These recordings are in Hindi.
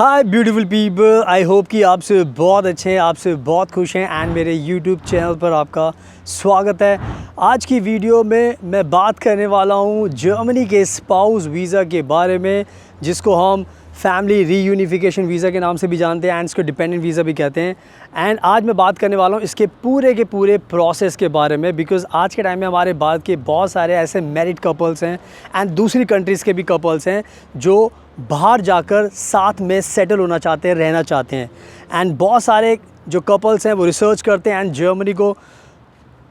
Hi beautiful people, I hope कि आपसे बहुत अच्छे हैं, आपसे बहुत खुश हैं एंड मेरे यूट्यूब चैनल पर आपका स्वागत है। आज की वीडियो में मैं बात करने वाला हूँ जर्मनी के स्पाउस वीज़ा के बारे में, जिसको हम फैमिली रीयूनिफिकेशन वीज़ा के नाम से भी जानते हैं एंड इसको डिपेंडेंट वीज़ा भी कहते हैं। एंड आज मैं बात करने वाला हूँ इसके पूरे के पूरे प्रोसेस के बारे में, बिकॉज़ आज के टाइम में हमारे भारत के बहुत सारे ऐसे मैरिड कपल्स हैं एंड दूसरी कंट्रीज़ के भी कपल्स हैं जो बाहर जाकर साथ में सेटल होना चाहते हैं, रहना चाहते हैं। एंड बहुत सारे जो कपल्स हैं वो रिसर्च करते हैं एंड जर्मनी को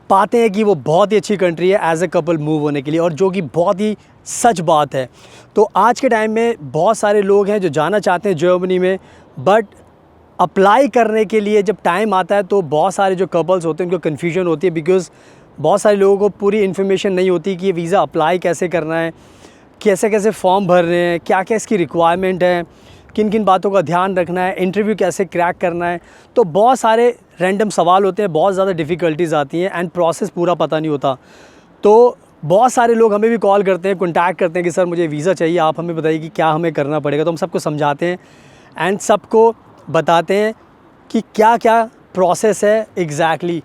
पाते हैं कि वो बहुत ही अच्छी कंट्री है एज ए कपल मूव होने के लिए, और जो कि बहुत ही सच बात है। तो आज के टाइम में बहुत सारे लोग हैं जो जाना चाहते हैं जर्मनी में, बट अप्लाई करने के लिए जब टाइम आता है तो बहुत सारे जो कपल्स होते हैं उनको कन्फ्यूजन होती है, बिकॉज़ बहुत सारे लोगों को पूरी इन्फॉर्मेशन नहीं होती कि ये वीज़ा अप्लाई कैसे करना है, कैसे कैसे फॉर्म भरने हैं, क्या क्या इसकी रिक्वायरमेंट है, किन किन बातों का ध्यान रखना है, इंटरव्यू कैसे क्रैक करना है। तो बहुत सारे रैंडम सवाल होते हैं, बहुत ज़्यादा डिफ़िकल्टीज़ आती हैं एंड प्रोसेस पूरा पता नहीं होता। तो बहुत सारे लोग हमें भी कॉल करते हैं, कॉन्टैक्ट करते हैं कि सर मुझे वीज़ा चाहिए, आप हमें बताइए कि क्या हमें करना पड़ेगा। तो हम सबको समझाते हैं एंड सबको बताते हैं कि क्या क्या प्रोसेस है एग्जैक्टली।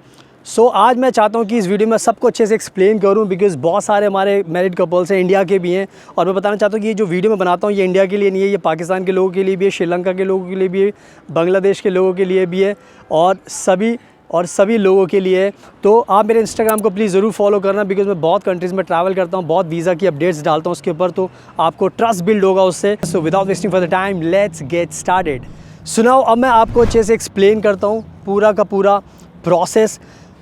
सो आज मैं चाहता हूँ कि इस वीडियो में सबको अच्छे से एक्सप्लेन करूँ, बिकॉज़ बहुत सारे हमारे मैरिड कपल्स हैं, इंडिया के भी हैं। और मैं बताना चाहता हूँ कि ये जो वीडियो मैं बनाता हूँ ये इंडिया के लिए नहीं है, ये पाकिस्तान के लोगों के लिए भी है, श्रीलंका के लोगों के लिए भी है, बांग्लादेश के लोगों के लिए भी है, और सभी लोगों के लिए है। तो आप मेरे इंस्टाग्राम को प्लीज़ ज़रूर फॉलो करना, बिकॉज़ मैं बहुत कंट्रीज़ में ट्रैवल करता हूँ, बहुत वीज़ा की अपडेट्स डालता हूँ उसके ऊपर, तो आपको ट्रस्ट बिल्ड होगा उससे। So without wasting for the time let's get started. सुनाओ, अब मैं आपको अच्छे से एक्सप्लेन करता हूँ पूरा का पूरा प्रोसेस।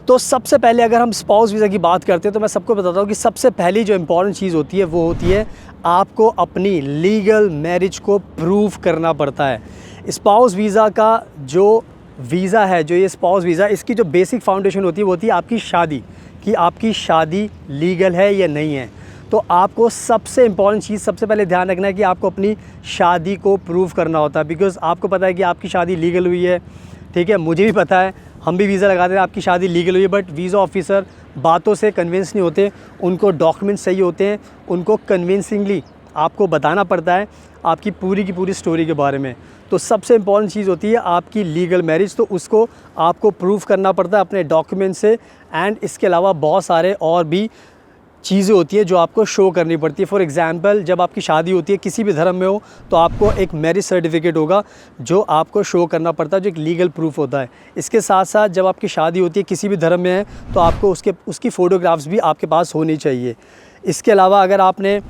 तो सबसे पहले अगर हम स्पाउस वीज़ा की बात करते हैं तो मैं सबको बताता हूँ कि सबसे पहली जो इम्पॉर्टेंट चीज़ होती है वो होती है आपको अपनी लीगल मैरिज को प्रूव करना पड़ता है। स्पाउस वीज़ा का जो वीज़ा है, जो ये स्पाउस वीज़ा, इसकी जो बेसिक फाउंडेशन होती है वो होती है आपकी शादी, कि आपकी शादी लीगल है या नहीं है। तो आपको सबसे इम्पॉर्टेंट चीज़ सबसे पहले ध्यान रखना है कि आपको अपनी शादी को प्रूव करना होता है, बिकॉज़ आपको पता है कि आपकी शादी लीगल हुई है, ठीक है, मुझे भी पता है, हम भी वीज़ा लगाते हैं, आपकी शादी लीगल हुई है, बट वीज़ा ऑफिसर बातों से कन्विंस नहीं होते, उनको डॉक्यूमेंट्स चाहिए होते हैं, उनको कन्विंसिंगली आपको बताना पड़ता है आपकी पूरी की पूरी स्टोरी के बारे में। तो सबसे इम्पॉर्टेंट चीज़ होती है आपकी लीगल मैरिज, तो उसको आपको प्रूव करना पड़ता है अपने डॉक्यूमेंट से। एंड इसके अलावा बहुत सारे और भी चीज़ें होती है जो आपको शो करनी पड़ती है। फॉर एग्ज़ाम्पल, जब आपकी शादी होती है किसी भी धर्म में हो तो आपको एक मैरिज सर्टिफिकेट होगा जो आपको शो करना पड़ता है, जो एक लीगल प्रूफ होता है। इसके साथ साथ जब आपकी शादी होती है किसी भी धर्म में है तो आपको उसकी फ़ोटोग्राफ्स भी आपके पास होनी चाहिए। इसके अलावा अगर आपने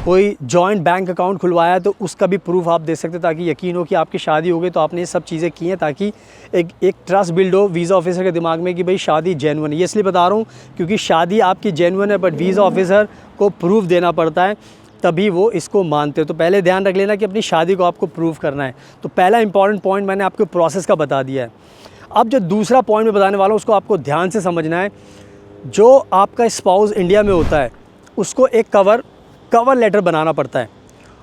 कोई जॉइंट बैंक अकाउंट खुलवाया तो उसका भी प्रूफ आप दे सकते हैं, ताकि यकीन हो कि आपकी शादी हो गई, तो आपने ये सब चीज़ें की हैं, ताकि एक ट्रस्ट बिल्ड हो वीज़ा ऑफिसर के दिमाग में कि भाई शादी जेन्युइन है। ये इसलिए बता रहा हूँ क्योंकि शादी आपकी जेन्युइन है, बट वीज़ा ऑफिसर को प्रूफ देना पड़ता है, तभी वो इसको मानते हो। तो पहले ध्यान रख लेना कि अपनी शादी को आपको प्रूव करना है। तो पहला इंपॉर्टेंट पॉइंट मैंने आपको प्रोसेस का बता दिया है। अब जो दूसरा पॉइंट मैं बताने वाला हूँ उसको आपको ध्यान से समझना है। जो आपका स्पाउस इंडिया में होता है उसको एक कवर लेटर बनाना पड़ता है,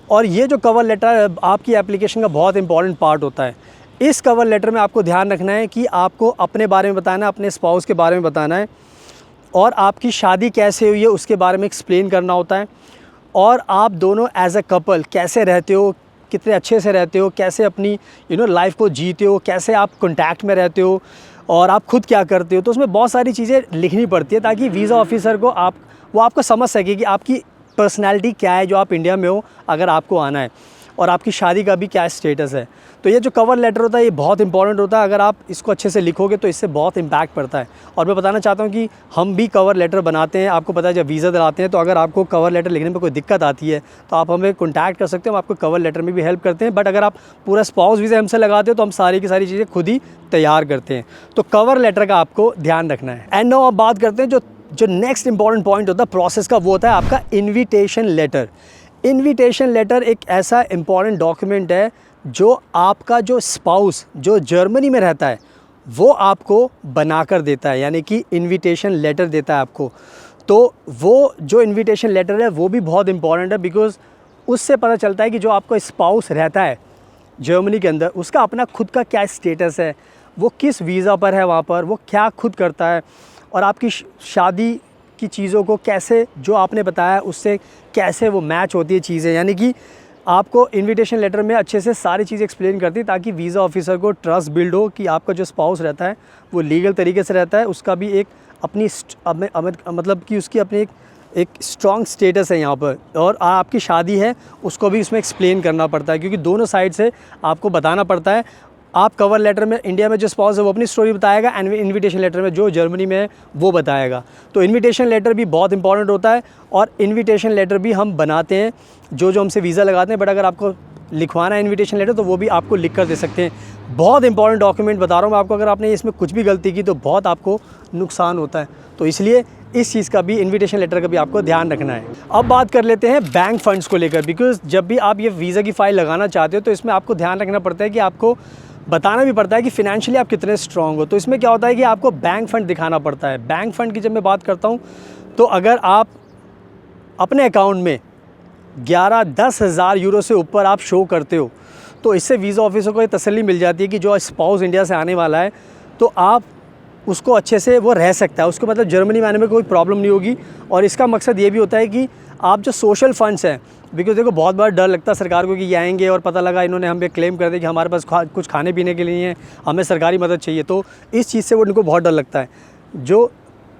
और ये जो कवर लेटर आपकी एप्लीकेशन का बहुत इंपॉर्टेंट पार्ट होता है। इस कवर लेटर में आपको ध्यान रखना है कि आपको अपने बारे में बताना है, अपने स्पाउस के बारे में बताना है, और आपकी शादी कैसे हुई है उसके बारे में एक्सप्लेन करना होता है, और आप दोनों एज अ कपल कैसे रहते हो, कितने अच्छे से रहते हो, कैसे अपनी लाइफ को जीते हो, कैसे आप कॉन्टैक्ट में रहते हो, और आप खुद क्या करते हो। तो उसमें बहुत सारी चीज़ें लिखनी पड़ती है ताकि वीज़ा ऑफिसर को वो आपको समझ सके कि आपकी पर्सनैलिटी क्या है जो आप इंडिया में हो अगर आपको आना है, और आपकी शादी का भी क्या स्टेटस है। तो ये जो कवर लेटर होता है ये बहुत इंपॉर्टेंट होता है। अगर आप इसको अच्छे से लिखोगे तो इससे बहुत इम्पैक्ट पड़ता है। और मैं बताना चाहता हूँ कि हम भी कवर लेटर बनाते हैं। आपको पता है जब वीज़ा दिलाते हैं तो अगर आपको कवर लेटर लिखने में कोई दिक्कत आती है तो आप हमें कॉन्टैक्ट कर सकते हो, हम आपको कवर लेटर में भी हेल्प करते हैं। बट अगर आप पूरा स्पाउस वीज़ा हमसे लगाते हो तो हम सारी की सारी चीज़ें खुद ही तैयार करते हैं। तो कवर लेटर का आपको ध्यान रखना है। एंड नाउ अब बात करते हैं जो नेक्स्ट इंपॉर्टेंट पॉइंट होता है प्रोसेस का, वो होता है आपका इन्विटेशन लेटर। इन्विटेशन लेटर एक ऐसा इंपॉर्टेंट डॉक्यूमेंट है जो आपका जो स्पाउस जो जर्मनी में रहता है वो आपको बना कर देता है, यानी कि इन्विटेशन लेटर देता है आपको। तो वो जो इन्विटेशन लेटर है वो भी बहुत इंपॉर्टेंट है, बिकॉज़ उससे पता चलता है कि जो आपका स्पाउस रहता है जर्मनी के अंदर उसका अपना खुद का क्या स्टेटस है, वो किस वीज़ा पर है, वहाँ पर वो क्या खुद करता है, और आपकी शादी की चीज़ों को कैसे जो आपने बताया उससे कैसे वो मैच होती है चीज़ें। यानी कि आपको इनविटेशन लेटर में अच्छे से सारी चीज़ एक्सप्लेन करती है ताकि वीज़ा ऑफिसर को ट्रस्ट बिल्ड हो कि आपका जो स्पाउस रहता है वो लीगल तरीके से रहता है, उसका भी एक अपनी मतलब कि उसकी अपनी एक स्ट्रॉन्ग स्टेटस है यहाँ पर, और आपकी शादी है उसको भी इसमें एक्सप्लेन करना पड़ता है क्योंकि दोनों साइड से आपको बताना पड़ता है। आप कवर लेटर में इंडिया में जो स्पाउस है वो अपनी स्टोरी बताएगा एंड इनविटेशन लेटर में जो जर्मनी में है वो बताएगा। तो इनविटेशन लेटर भी बहुत इंपॉर्टेंट होता है और इनविटेशन लेटर भी हम बनाते हैं जो हमसे वीज़ा लगाते हैं, बट अगर आपको लिखवाना है इनविटेशन लेटर तो वो भी आपको लिख कर दे सकते हैं। बहुत इंपॉर्टेंट डॉक्यूमेंट बता रहा हूँ मैं आपको, अगर आपने इसमें कुछ भी गलती की तो बहुत आपको नुकसान होता है, तो इसलिए इस चीज़ का भी इनविटेशन लेटर का भी आपको ध्यान रखना है। अब बात कर लेते हैं बैंक फ़ंड्स को लेकर, बिकॉज़ जब भी आप ये वीज़ा की फ़ाइल लगाना चाहते हो तो इसमें आपको ध्यान रखना पड़ता है कि आपको बताना भी पड़ता है कि फ़िनेंशियली आप कितने स्ट्रॉन्ग हो। तो इसमें क्या होता है कि आपको बैंक फ़ंड दिखाना पड़ता है। बैंक फ़ंड की जब मैं बात करता हूँ तो अगर आप अपने अकाउंट में 10 हज़ार यूरो से ऊपर आप शो करते हो तो इससे वीज़ा ऑफिसर को ये तसल्ली मिल जाती है कि जो स्पाउस इंडिया से आने वाला है तो आप उसको अच्छे से वो रह सकता है, उसको मतलब जर्मनी में आने में कोई प्रॉब्लम नहीं होगी। और इसका मकसद ये भी होता है कि आप जो सोशल फंड्स हैं, बिकॉज देखो बहुत बार डर लगता है सरकार को कि ये आएंगे और पता लगा इन्होंने हमें क्लेम कर दिया कि हमारे पास कुछ खाने पीने के लिए है, हमें सरकारी मदद चाहिए, तो इस चीज़ से वो उनको बहुत डर लगता है।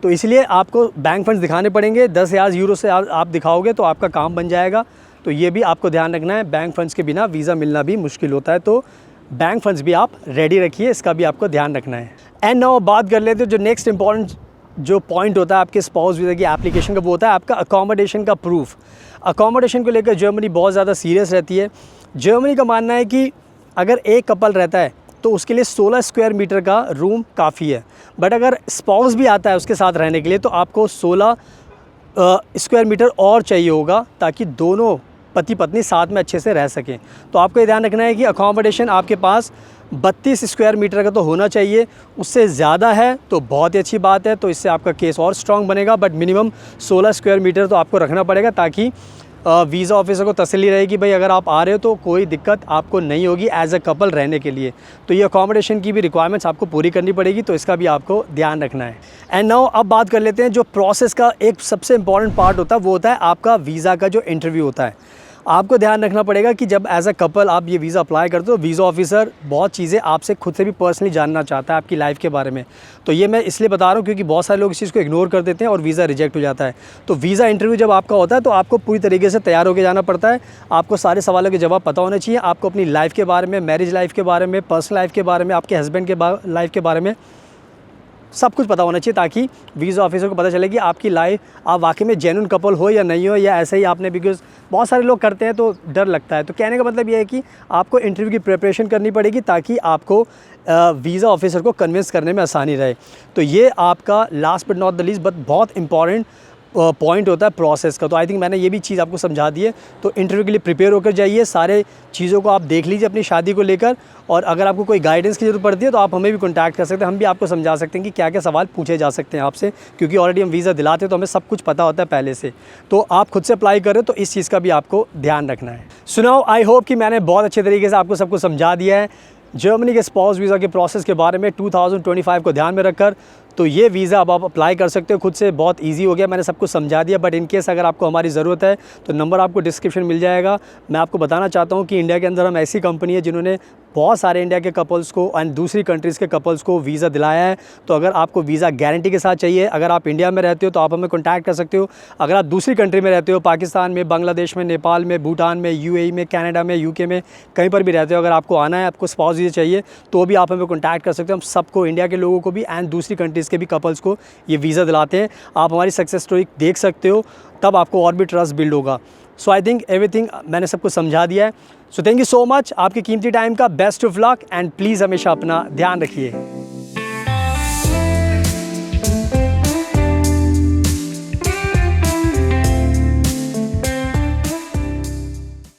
तो इसलिए आपको बैंक फंड्स दिखाने पड़ेंगे। 10,000 यूरो से आप दिखाओगे तो आपका काम बन जाएगा। तो ये भी आपको ध्यान रखना है, बैंक फंड्स के बिना वीज़ा मिलना भी मुश्किल होता है, तो बैंक फंड्स भी आप रेडी रखिए, इसका भी आपको ध्यान रखना है। एंड नाउ बात कर लेते हैं जो नेक्स्ट इंपॉर्टेंट जो पॉइंट होता है आपके स्पाउस वीज़ा की एप्लीकेशन का, वो होता है आपका अकोमोडेशन का प्रूफ। अकोमोडेशन को लेकर जर्मनी बहुत ज़्यादा सीरियस रहती है। जर्मनी का मानना है कि अगर एक कपल रहता है तो उसके लिए 16 स्क्वायर मीटर का रूम काफ़ी है, बट अगर स्पाउस भी आता है उसके साथ रहने के लिए तो आपको 16 स्क्वायर मीटर और चाहिए होगा ताकि दोनों पति पत्नी साथ में अच्छे से रह सकें। तो आपको ये ध्यान रखना है कि अकोमोडेशन आपके पास 32 स्क्वायर मीटर का तो होना चाहिए, उससे ज़्यादा है तो बहुत ही अच्छी बात है, तो इससे आपका केस और स्ट्रॉन्ग बनेगा, बट मिनिमम 16 स्क्वायर मीटर तो आपको रखना पड़ेगा ताकि वीज़ा ऑफिसर को तसल्ली रहेगी भाई अगर आप आ रहे हो तो कोई दिक्कत आपको नहीं होगी एज अ कपल रहने के लिए। तो ये अकोमोडेशन की भी रिक्वायरमेंट्स आपको पूरी करनी पड़ेगी, तो इसका भी आपको ध्यान रखना है। एंड नाउ अब बात कर लेते हैं जो प्रोसेस का एक सबसे इंपॉर्टेंट पार्ट होता है, वो होता है आपका वीज़ा का जो इंटरव्यू होता है। आपको ध्यान रखना पड़ेगा कि जब एज अ कपल आप ये वीज़ा अप्लाई करते हो, वीज़ा ऑफिसर बहुत चीज़ें आपसे खुद से भी पर्सनली जानना चाहता है आपकी लाइफ के बारे में। तो ये मैं इसलिए बता रहा हूँ क्योंकि बहुत सारे लोग इस चीज़ को इग्नोर कर देते हैं और वीज़ा रिजेक्ट हो जाता है। तो वीज़ा इंटरव्यू जब आपका होता है तो आपको पूरी तरीके से तैयार होकर जाना पड़ता है। आपको सारे सवालों के जवाब पता होने चाहिए। आपको अपनी लाइफ के बारे में, मैरिज लाइफ के बारे में, पर्सनल लाइफ के बारे में, आपके हस्बैंड के लाइफ के बारे में सब कुछ पता होना चाहिए ताकि वीज़ा ऑफिसर को पता चले कि आपकी लाइफ आप वाकई में जेन्युइन कपल हो या नहीं हो, या ऐसे ही आपने, बिकॉज बहुत सारे लोग करते हैं तो डर लगता है। तो कहने का मतलब ये है कि आपको इंटरव्यू की प्रिपरेशन करनी पड़ेगी ताकि आपको वीज़ा ऑफिसर को कन्विंस करने में आसानी रहे। तो ये आपका last but not the least but बहुत इंपॉर्टेंट पॉइंट होता है प्रोसेस का। तो आई थिंक मैंने ये भी चीज़ आपको समझा दी है। तो इंटरव्यू के लिए प्रिपेयर होकर जाइए, सारे चीज़ों को आप देख लीजिए अपनी शादी को लेकर, और अगर आपको कोई गाइडेंस की ज़रूरत पड़ती है तो आप हमें भी कॉन्टैक्ट कर सकते हैं। हम भी आपको समझा सकते हैं कि क्या क्या सवाल पूछे जा सकते हैं आपसे, क्योंकि ऑलरेडी हम वीज़ा दिलाते हैं तो हमें सब कुछ पता होता है पहले से। तो आप खुद से अप्लाई करें तो इस चीज़ का भी आपको ध्यान रखना है। सुनाओ, आई होप कि मैंने बहुत अच्छे तरीके से आपको सब कुछ समझा दिया है जर्मनी के स्पाउस वीज़ा के प्रोसेस के बारे में 2025 को ध्यान में रखकर। तो ये वीज़ा अब आप अप्लाई कर सकते हो खुद से, बहुत इजी हो गया, मैंने सब कुछ समझा दिया। बट इन केस अगर आपको हमारी ज़रूरत है तो नंबर आपको डिस्क्रिप्शन मिल जाएगा। मैं आपको बताना चाहता हूँ कि इंडिया के अंदर हम ऐसी कंपनी है जिन्होंने बहुत सारे इंडिया के कपल्स को एंड दूसरी कंट्रीज़ के कपल्स को वीज़ा दिलाया है। तो अगर आपको वीज़ा गारंटी के साथ चाहिए, अगर आप इंडिया में रहते हो तो आप हमें कॉन्टैक्ट कर सकते हो। अगर आप दूसरी कंट्री में रहते हो, पाकिस्तान में, बांग्लादेश में, नेपाल में, भूटान में, UAE में, कनाडा में, UK में, कहीं पर भी रहते हो, अगर आपको आना है, आपको स्पाउस वीज़ा चाहिए तो भी आप हमें कॉन्टैक्ट कर सकते हो। हम सबको, इंडिया के लोगों को भी एंड दूसरी कंट्रीज़ के भी कपल्स को ये वीज़ा दिलाते हैं। आप हमारी सक्सेस स्टोरी देख सकते हो, तब आपको और भी ट्रस्ट बिल्ड होगा। सो आई थिंक एवरीथिंग मैंने सबको समझा दिया है। So thank you so much, आपके कीमती टाइम का best of luck and please हमेशा अपना ध्यान रखिए।